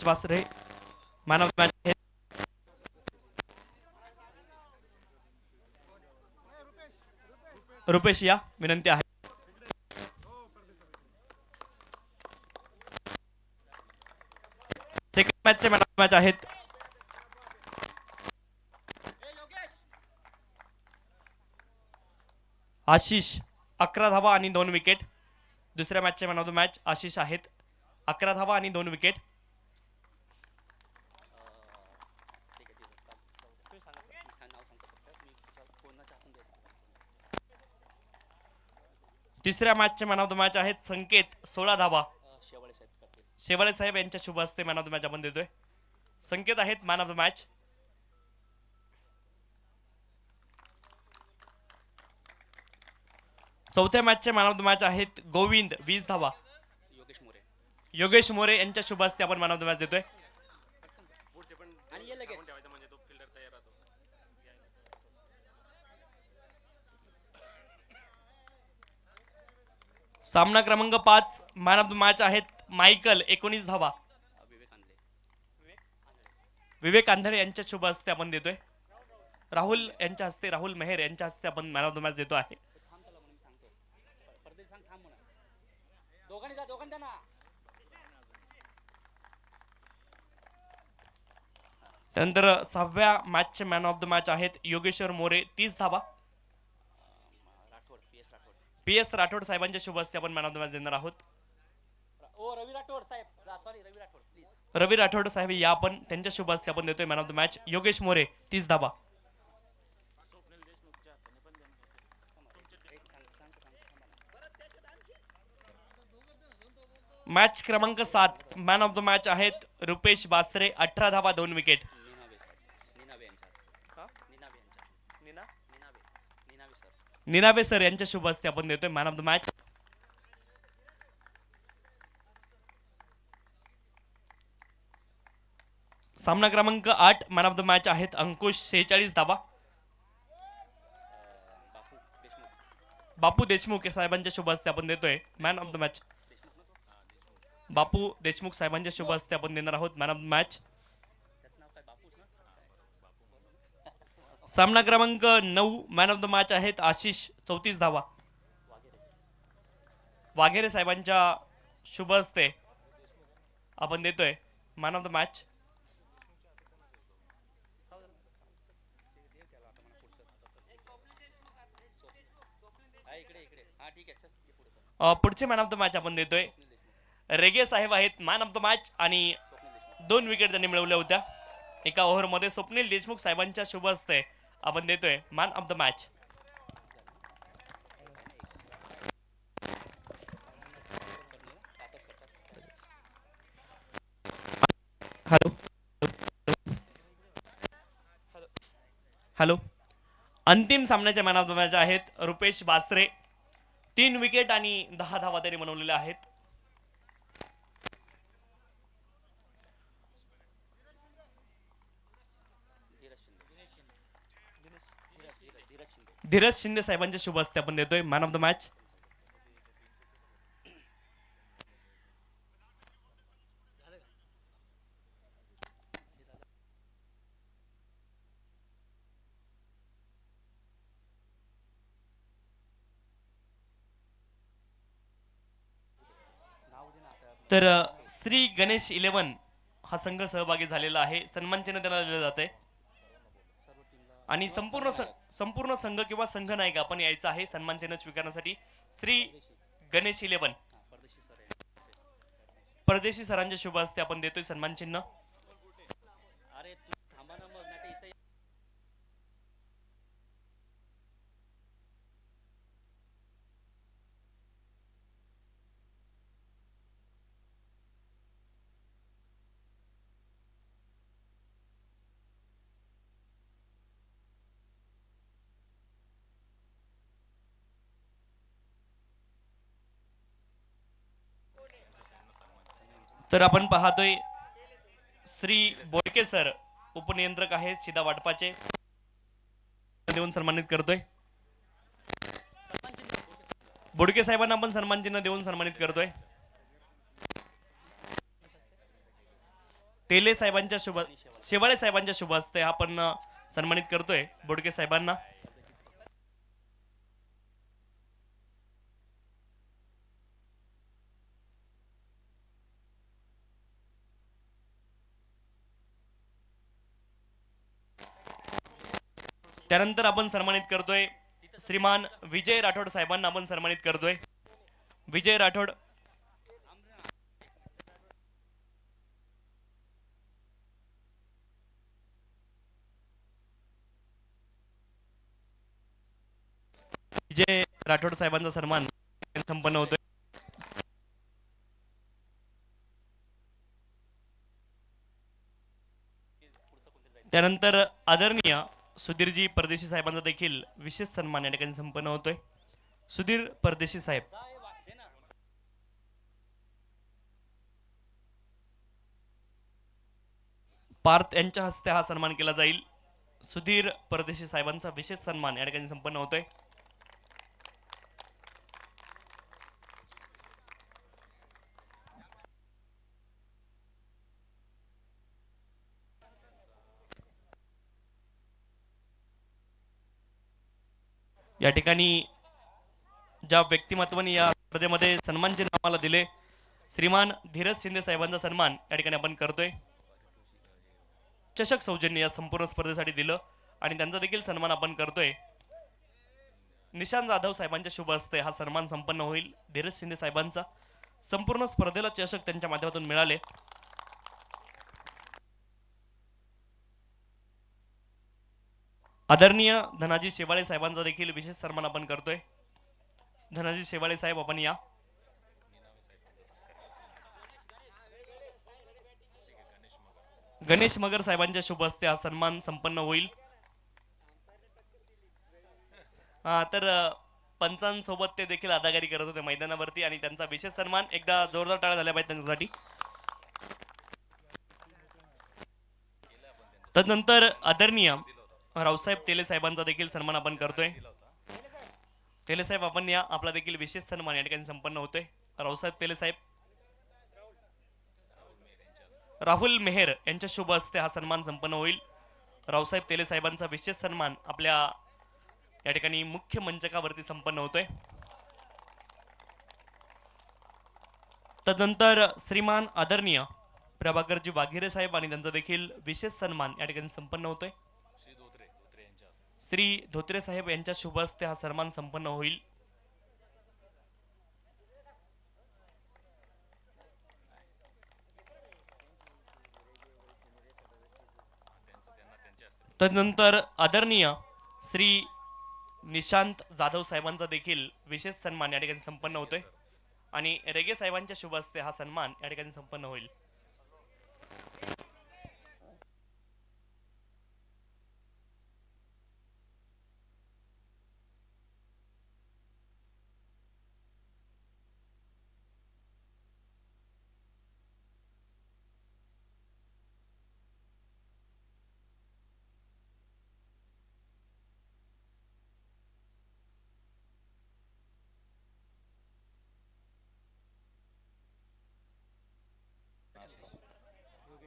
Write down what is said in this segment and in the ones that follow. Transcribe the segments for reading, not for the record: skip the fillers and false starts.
वासरे man of the match आहेत. रुपेश या विनंती आहे. सेकंड मॅचचे मॅन ऑफ द मॅच आहेत आशिष 11 धावा आणि 2 विकेट. दुसऱ्या मॅचचे man of the match Ashish आहेत 11 धावा आणि 2 विकेट. तिसऱ्या मॅचचे मॅन ऑफ द मॅच आहेत संकेत 16 धावा. शेवाळे साहेब यांच्या शुभ हस्ते मॅन ऑफ द मॅच आपण देतोय. संकेत आहेत मॅन ऑफ द मॅच. चौथ्या मॅचचे मॅन ऑफ द मॅच आहेत गोविंद 20 धावा. योगेश मोरे यांच्या शुभ हस्ते आपण मॅन ऑफ द मॅच देतोय. सामना क्रमांक 5 मॅन ऑफ द मॅच आहेत मायकल 19 धावा. विवेक आंधळे यांच्या शुभ हस्ते आपण देतोय. राहुल यांच्या हस्ते राहुल मेहर यांच्या हस्ते आपण मॅन ऑफ द मॅच देतो आहे. त्यानंतर 6व्या मॅचचे मॅन ऑफ द मॅच आहेत योगेश्वर मोरे 30 धावा. PS राठोड साहेबांच्या शुभ हस्ते आपण मॅन ऑफ द मॅच देणार आहोत. रवी राठोड साहेब या आपण त्यांच्या शुभ हस्ते आपण देतोय man of the match. Yogesh More 30 धावा. मॅच क्रमांक 7 मॅन ऑफ द मॅच आहेत रुपेश बासरे 18 धावा 2 विकेट. निनावे सर यांच्या शुभ हस्ते आपण देतोय मॅन ऑफ द मॅच. सामना क्रमांक 8 मॅन ऑफ द मॅच आहेत अंकुश 46 धावा. बापू देशमुख साहेबांच्या शुभ हस्ते आपण देतोय मॅन ऑफ द मॅच. बापू देशमुख साहेबांच्या शुभ हस्ते आपण देणार आहोत मॅन ऑफ द मॅच. सामना क्रमांक 9 मॅन ऑफ द मॅच आहेत आशिष 34 धावा. वाघेरे साहेबांच्या शुभ हस्ते आपण देतोय मॅन ऑफ द मॅच. पुढचे मॅन ऑफ द मॅच आपण देतोय रेगे साहेब आहेत मॅन ऑफ द मॅच आणि 2 विकेट त्यांनी मिळवल्या होत्या एका ओव्हर मध्ये. स्वप्नील देशमुख साहेबांच्या शुभ हस्ते आपण देतोय man of the match. Hello अंतिम सामन्याचे मॅन ऑफ द मॅच आहेत रुपेश बासरे 3 विकेट आणि 10 धावा त्यांनी बनवलेल्या आहेत. धीरज शिंदे साहेबांच्या शुभ हस्ते आपण देतोय मॅन ऑफ द मॅच. तर श्री गणेश 11 हा संघ सहभागी झालेला आहे. सन्मान चिन्ह त्यांना दिलं जाते आणि संपूर्ण संघ किंवा संघ नाही का आपण यायचं आहे सन्मान चिन्ह स्वीकारण्यासाठी. श्री गणेश 11 परदेशी सरांच्या शुभ हस्ते आपण देतोय सन्मान चिन्ह. तर आपण पाहतोय श्री बोडके सर उपनियंत्रक आहेत सीधा वाटपाचे देऊन सन्मानित करतोय. बोडके साहेबांना आपण सन्मान चिन्ह देऊन सन्मानित करतोय. तेले साहेबांच्या शुभ शेवाळे साहेबांच्या शुभ हस्ते आपण सन्मानित करतोय बोडके साहेबांना. त्यानंतर आपण सन्मानित करतोय श्रीमान विजय राठोड साहेबांना आपण सन्मानित करतोय. विजय राठोड. विजय राठोड साहेबांचा सन्मान संपन्न होतोय. त्यानंतर आदरणीय सुधीरजी परदेशी साहेबांचा देखील विशेष सन्मान या ठिकाणी संपन्न होतोय. सुधीर परदेशी साहेब. पार्थ यांच्या हस्ते हा सन्मान केला जाईल. सुधीर परदेशी साहेबांचा विशेष सन्मान या ठिकाणी संपन्न होतोय. या ठिकाणी ज्या व्यक्तिमत्वाने या स्पर्धेमध्ये सन्मानचे नावाला दिले श्रीमान धीरज शिंदे साहेबांचा सन्मान या ठिकाणी आपण करतोय. चषक सौजन्य या संपूर्ण स्पर्धेसाठी दिलं आणि त्यांचा देखील सन्मान आपण करतोय. निशांत जाधव साहेबांच्या शुभ हस्ते हा सन्मान संपन्न होईल. धीरज शिंदे साहेबांचा संपूर्ण स्पर्धेला चषक त्यांच्या माध्यमातून मिळाले. आदरणीय धनाजी शेवाळे साहेबांचा देखील विशेष सन्मान आपण करतोय. धनाजी शेवाळे साहेब आपण या. गणेश मगर साहेबांच्या शुभ हस्ते हा सन्मान संपन्न होईल. तर पंचांसोबत ते देखील अदाकारी करत होते मैदानावरती आणि त्यांचा विशेष सन्मान एकदा जोरदार टाळ्या झाल्या पाहिजे त्यांच्यासाठी. तदनंतर आदरणीय रावसाहेब तेले साहेबांचा देखील सन्मान आपण करतोय. तेले साहेब आपण या. आपला देखील विशेष सन्मान या ठिकाणी संपन्न होतोय. रावसाहेब तेले साहेब. राहुल मेहर यांच्या शुभ हस्ते हा सन्मान संपन्न होईल. रावसाहेब तेले साहेबांचा विशेष सन्मान आपल्या या ठिकाणी मुख्य मंचकावरती संपन्न होतोय. तदनंतर श्रीमान आदरणीय प्रभाकरजी वाघेरे साहेब आणि त्यांचा देखील विशेष सन्मान या ठिकाणी संपन्न होतोय. श्री धोत्रे साहेब यांच्या शुभ हस्ते हा सन्मान संपन्न होईल. तदनंतर आदरणीय श्री निशांत जाधव साहेबांचा देखील विशेष सन्मान या ठिकाणी संपन्न होतोय आणि रेगे साहेबांच्या शुभ हस्ते हा सन्मान या ठिकाणी संपन्न होईल.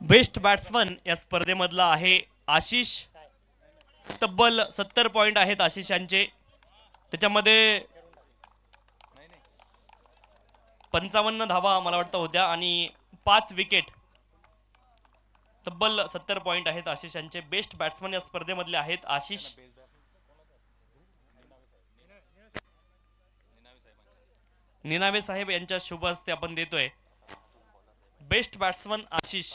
बेस्ट बॅट्समन या स्पर्धेमधला आहे आशिष. तब्बल 70 पॉइंट आहेत आशिष यांचे. त्याच्यामध्ये 55 धावा मला वाटतं होत्या आणि 5 विकेट. तब्बल 70 पॉइंट आहेत आशिष यांचे. बेस्ट बॅट्समन या स्पर्धेमधले आहेत आशिष. निनावे साहेब यांच्या शुभ हस्ते आपण देतोय बेस्ट बॅट्समन आशिष.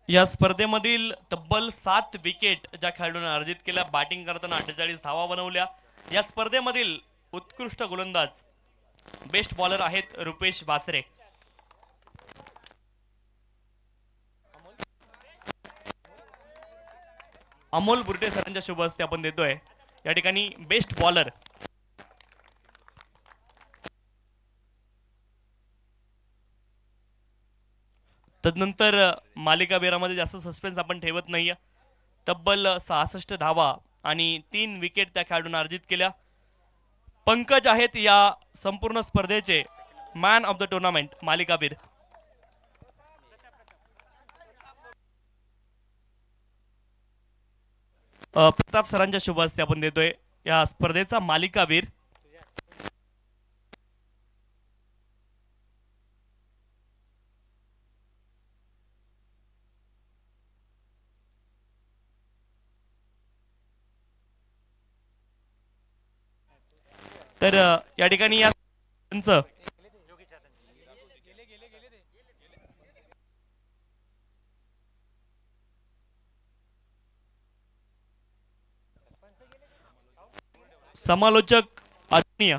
या स्पर्धेमधील तब्बल 7 विकेट ज्या खेळाडूंना अर्जित केल्या. बॅटिंग करताना 48 धावा बनवल्या. या स्पर्धेमधील उत्कृष्ट गोलंदाज बेस्ट बॉलर आहेत रुपेश बासरे. अमोल बुर्टे सरांच्या शुभ हस्ते आपण देतोय या ठिकाणी बेस्ट बॉलर. तदनंतर मालिकावीरामध्ये जास्त सस्पेन्स आपण ठेवत नाहीये. तब्बल 66 धावा आणि 3 विकेट त्या खेळाडूंना अर्जित केल्या. पंकज आहेत या संपूर्ण स्पर्धेचे मॅन ऑफ द टुर्नामेंट मालिकावीर. प्रताप सरांच्या शुभ हस्ते आपण देतोय या स्पर्धेचा मालिकावीर. तर या ठिकाणी या समालोचक आदरणीय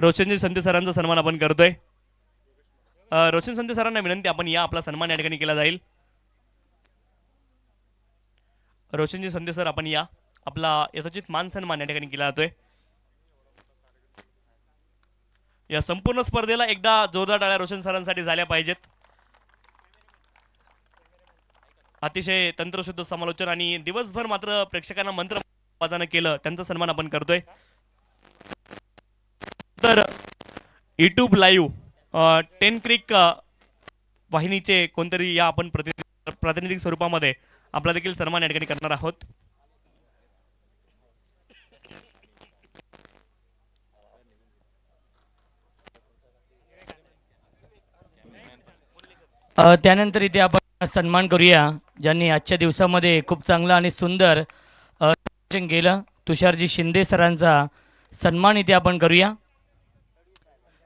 रोशनजी संते सरांचा सन्मान आपण करतोय. रोशन संते सरांना विनंती, आपण या, आपला सन्मान या ठिकाणी केला जाईल. रोशनजी संते सर आपण या, आपला यथोचित मान सन्मान या ठिकाणी केला जातोय. या संपूर्ण स्पर्धेला एकदा जोरदार टाळ्या रोशन सरांसाठी झाल्या पाहिजेत. अतिशय तंत्रशुद्ध समालोचन आणि दिवसभर मात्र प्रेक्षकांना मंत्र वाजन केलं, त्यांचा सन्मान आपण करतोय. तर यूट्यूब लाईव्ह 10 क्रिक वाहिनीचे कोणतरी या आपण प्रातिनिधिक स्वरूपामध्ये आपला देखील सन्मान या ठिकाणी करणार आहोत. त्यानंतर इथे आपण सन्मान करूया ज्यांनी आजच्या दिवसामध्ये खूप चांगलं आणि सुंदर केलं. तुषारजी शिंदे सरांचा सन्मान इथे आपण करूया.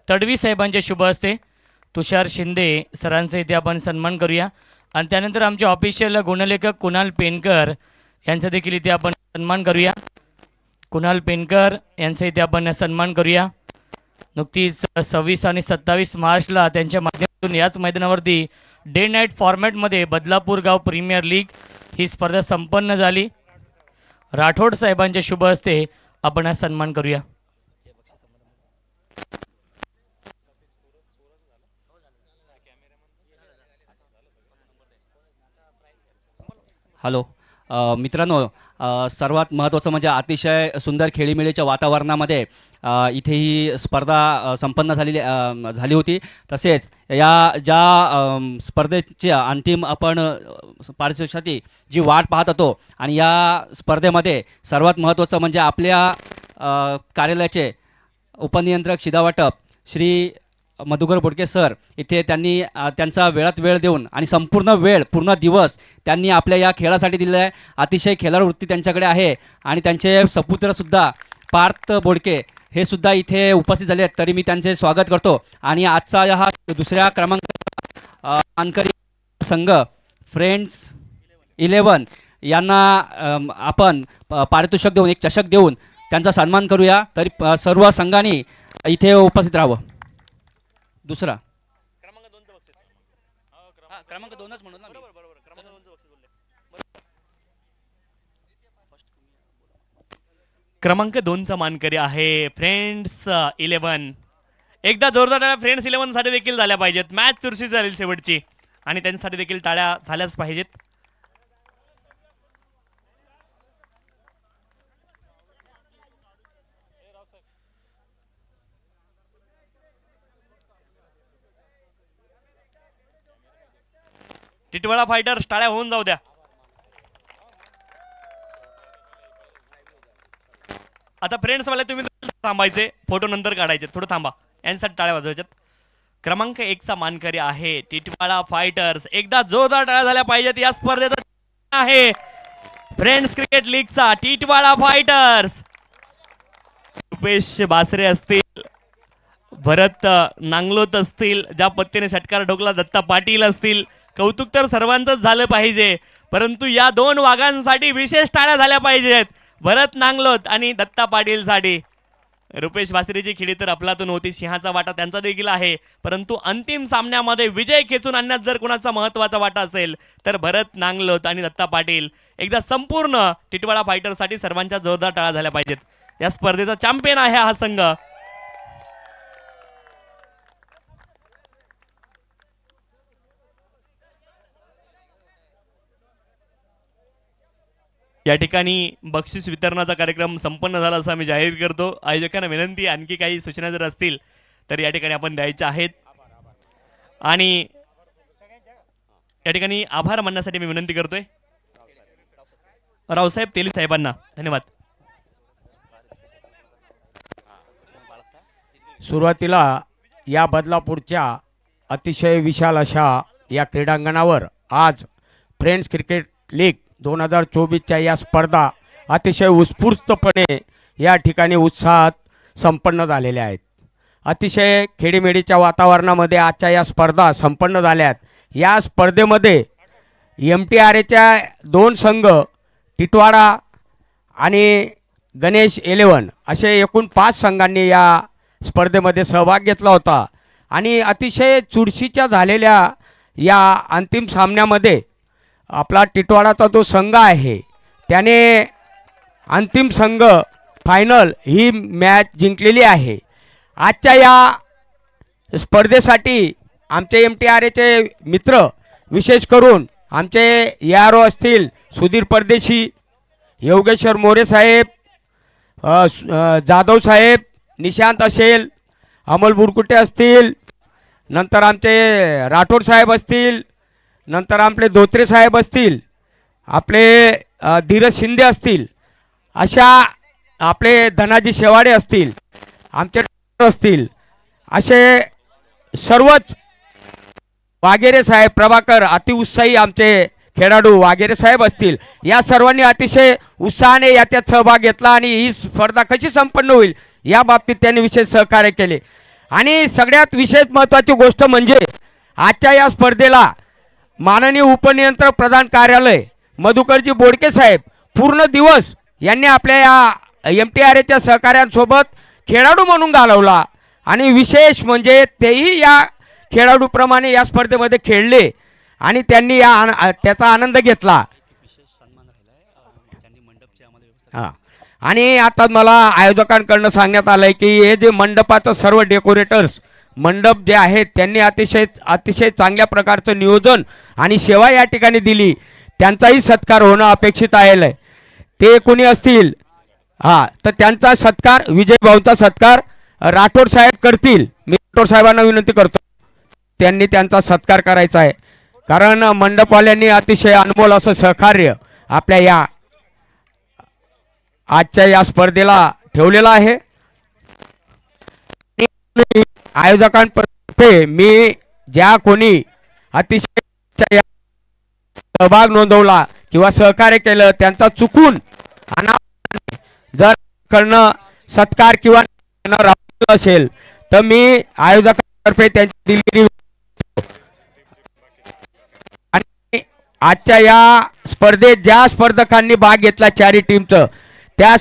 तडवी साहेबांच्या शुभ हस्ते तुषार शिंदे सरांचा इथे आपण सन्मान करूया. आणि त्यानंतर आमचे ऑफिशियल गुणलेखक कुणाल पेनकर यांचा देखील इथे आपण सन्मान करूया. कुणाल पेनकर यांचा इथे आपण सन्मान करूया. नुकतीच 26 आणि 27 मार्चला त्यांच्या माध्यमातून याच मैदानावरती डे नाईट फॉर्मॅटमध्ये बदलापूर गाव प्रीमियर लीग ही स्पर्धा संपन्न झाली. राठोड साहेबांच्या शुभ हस्ते आपण हा सन्मान करूया. हॅलो मित्रांनो, सर्वात महत्त्वाचं म्हणजे अतिशय सुंदर खेळीमेळीच्या वातावरणामध्ये इथे ही स्पर्धा संपन्न झाली होती. तसेच या ज्या स्पर्धेची अंतिम आपण पारितोषिकाची जी वाट पाहत होतो आणि या स्पर्धेमध्ये सर्वात महत्त्वाचं म्हणजे आपल्या कार्यालयाचे उपनियंत्रक शिधावाटप श्री मधुकर बोडके सर इथे त्यांनी त्यांचा वेळात वेळ देऊन आणि पूर्ण दिवस त्यांनी आपल्या या खेळासाठी दिलेला आहे. अतिशय खेळाडू वृत्ती त्यांच्याकडे आहे आणि त्यांचे सपुत्रसुद्धा पार्थ बोडके हे सुद्धा इथे उपस्थित झाले आहेत. तरी मी त्यांचे स्वागत करतो. आणि आजचा हा दुसऱ्या क्रमांकाचा मानकरी संघ फ्रेंड्स 11 यांना आपण पारितोषिक देऊन एक चषक देऊन त्यांचा सन्मान करूया. तरी सर्व संघांनी इथे उपस्थित राहावं. दुसरा क्रमांक 2च म्हणून क्रमांक 2चा मानकरी आहे फ्रेंड्स 11. एकदा जोरदार टाळ्या फ्रेंड्स 11 साठी देखील झाल्या पाहिजेत. मॅच चुरशी झाली शेवटची आणि त्यांच्यासाठी देखील टाळ्या झाल्याच पाहिजेत. टिटवाळा फायटर्स टाळ्या होऊन जाऊ द्या. आता फ्रेंड्स वाले तुम्ही थांबायचे, फोटो नंतर काढायचे, थोडं थांबा, यांसाठी टाळ्या वाजवायच्यात. क्रमांक 1चा मानकरी आहे टिटवाळा फायटर्स. एकदा जोरदार टाळ्या झाल्या पाहिजेत. या स्पर्धेचा आहे फ्रेंड्स क्रिकेट लीगचा टिटवाळा फायटर्स. रुपेश बासरे असतील, भरत नांगलोत असतील, ज्या पत्तीने षटकार ठोकला दत्ता पाटील असतील, कौतुक तर सर्वांचंच झालं पाहिजे. परंतु या 2 वाघांसाठी विशेष टाळ्या झाल्या पाहिजेत. भरत नांगलोत आणि दत्ता पाटील साठी. रुपेश बासरीची खिडी तर अफलातून होती, सिंहाचा वाटा त्यांचा देखील आहे. परंतु अंतिम सामन्यामध्ये विजय खेचून आणण्यात जर कोणाचा महत्त्वाचा वाटा असेल तर भरत नांगलोत आणि दत्ता पाटील. एकदा संपूर्ण टिटवाळा फायटरसाठी सर्वांच्या जोरदार टाळ्या झाल्या पाहिजेत। या स्पर्धेचा चॅम्पियन आहे हा संघ। या ठिकाणी बक्षीस वितरणाचा कार्यक्रम संपन्न झाला असं आम्ही जाहीर करतो। आयोजकांना विनंती, आणखी काही सूचना जर असतील तर या ठिकाणी आपण द्यायच्या आहेत। आणि या ठिकाणी आभार मानण्यासाठी मी विनंती करतोय रावसाहेब तेली साहेबांना। धन्यवाद। सुरुवातीला या बदलापूरच्या अतिशय विशाल अशा या क्रीडांगणावर आज फ्रेंड्स क्रिकेट लीग 2024च्या या स्पर्धा अतिशय उत्स्फूर्तपणे या ठिकाणी उत्साहात संपन्न झालेल्या आहेत। अतिशय खेडीमेडीच्या वातावरणामध्ये आजच्या या स्पर्धा संपन्न झाल्यात। या स्पर्धेमध्ये MTRAच्या 2 संघ टिटवाळा आणि गणेश 11 असे एकूण 5 संघांनी या स्पर्धेमध्ये सहभाग घेतला होता। आणि अतिशय चुरशीच्या झालेल्या या अंतिम सामन्यामध्ये आपला टिटवाळाचा जो संघ आहे त्याने अंतिम संघ फायनल ही मॅच जिंकलेली आहे। आजच्या या स्पर्धेसाठी आमचे MTRAचे मित्र, विशेष करून आमचे यारो असतील सुधीर परदेशी, योगेश्वर मोरे साहेब, जाधव साहेब, निशांत असेल, अमोल बुरकुटे असतील, नंतर आमचे राठोड साहेब असतील, नंतर आपले धोत्रे साहेब असतील, आपले धीरज शिंदे असतील, अशा आपले धनाजी शेवाडे असतील, आमचे असतील, असे सर्वच वागेरे साहेब, प्रभाकर, अतिउत्साही आमचे खेळाडू वागेरे साहेब असतील, या सर्वांनी अतिशय उत्साहाने याच्यात सहभाग घेतला आणि ही स्पर्धा कशी संपन्न होईल या बाबतीत त्यांनी विशेष सहकार्य केले। आणि सगळ्यात विशेष महत्त्वाची गोष्ट म्हणजे आजच्या या स्पर्धेला माननीय उपनियंत्रक प्रधान कार्यालय मधुकरजी बोडके साहेब पूर्ण दिवस यांनी आपल्या या MTRAच्या सहकार्यांसोबत खेळाडू म्हणून घालवला। आणि विशेष म्हणजे तेही या खेळाडूप्रमाणे या स्पर्धेमध्ये खेळले आणि त्यांनी त्याचा आनंद घेतला। हां, आणि आता मला आयोजकांकडून सांगण्यात आलं आहे की हे जे मंडपाचं सर्व डेकोरेटर्स मंडप जे आहेत त्यांनी अतिशय चांगल्या प्रकारचं नियोजन आणि सेवा या ठिकाणी दिली, त्यांचाही सत्कार होणं अपेक्षित आहे। ते कोणी असतील हां तर त्यांचा सत्कार, विजय भाऊंचा सत्कार राठोड साहेब करतील। मी राठोड साहेबांना विनंती करतो त्यांनी त्यांचा सत्कार करायचा आहे, कारण मंडपवाल्यांनी अतिशय अनमोल असं सहकार्य आपल्या या आजच्या या स्पर्धेला ठेवलेलं आहे। आयोजकांतर्फे मी ज्या कोणी अतिशय सहभाग नोंदवला किंवा सहकार्य केलं त्यांचा चुकून जर करणं सत्कार किंवा असेल तर मी आयोजकांतर्फे त्यांची दिलेली आणि आजच्या या स्पर्धेत ज्या स्पर्धकांनी भाग घेतला 4 टीमचं त्या